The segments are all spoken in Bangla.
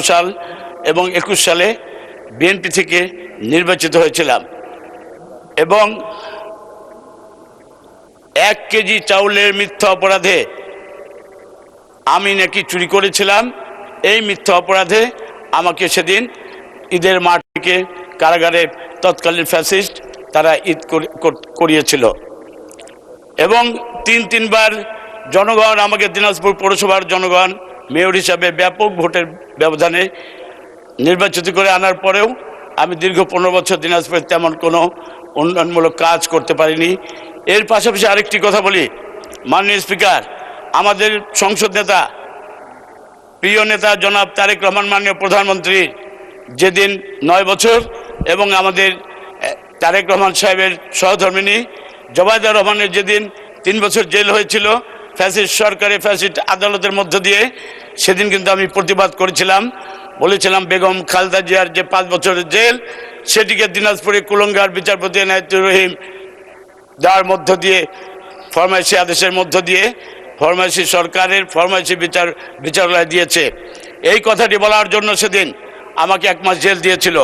সাল এবং 21 সালে বিএনপি থেকে নির্বাচিত হয়েছিলাম এবং 1 কেজি চাউলের মিথ্যা অপরাধে আমি নাকি চুরি করেছিলাম। এই মিথ্যা অপরাধে আমাকে সেদিন ঈদের মাঠ থেকে কারাগারে তৎকালীন ফ্যাসিস্ট তারা ঈদ করিয়েছিল এবং তিনবার জনগণ আমাকে দিনাজপুর পৌরসভার জনগণ মেয়র হিসাবে ব্যাপক ভোটের ব্যবধানে নির্বাচিত করে আনার পরেও আমি দীর্ঘ 15 বছর দিনাজপুরে তেমন কোনো উন্নয়নমূলক কাজ করতে পারিনি। এর পাশাপাশি আরেকটি কথা বলি, মাননীয় স্পিকার, আমাদের সংসদ নেতা, প্রিয় নেতা জনাব তারেক রহমান মাননীয় প্রধানমন্ত্রী যেদিন 9 বছর এবং আমাদের তারেক রহমান সাহেবের সহধর্মিণী জবাইদা রহমানের যেদিন 3 বছর জেল হয়েছিল ফ্যাসিস্ট সরকারে ফ্যাসিস্ট আদালতের মধ্য দিয়ে, সেদিন কিন্তু আমি প্রতিবাদ করেছিলাম, বলেছিলাম বেগম খালেদা জিয়ার যে 5 বছরের জেল সেটিকে দিনাজপুরে কুলঙ্গার বিচারপতি এনায়েতুর রহিম দেওয়ার মধ্য দিয়ে ফরমাইশি আদেশের মধ্য দিয়ে ফরমাইশি সরকারের ফরমাইশি বিচারালয় দিয়েছে। এই কথাটি বলার জন্য সেদিন আমাকে 1 মাস জেল দিয়েছিল,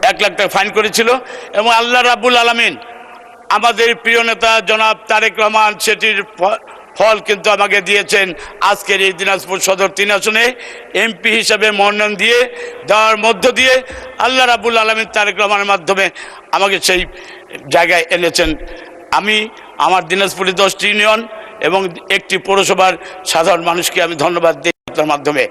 1 লাখ টাকা ফাইন করেছিল এবং আল্লাহ রাব্বুল আলামিন আমাদের প্রিয় নেতা জনাব তারেক রহমান সেটির ফল কিন্তু আমাকে দিয়েছেন। আজকের এই দিনাজপুর সদর 3 আসনে এমপি হিসাবে মনোনয়ন দিয়ে দেওয়ার মধ্য দিয়ে আল্লাহ রাব্বুল আলামিন তারেক রহমানের মাধ্যমে আমাকে সেই জায়গায় এনেছেন। আমি আমার দিনাজপুরে 10টি ইউনিয়ন এবং 1টি পৌরসভার সাধারণ মানুষকে আমি ধন্যবাদ দিই আপনার মাধ্যমে।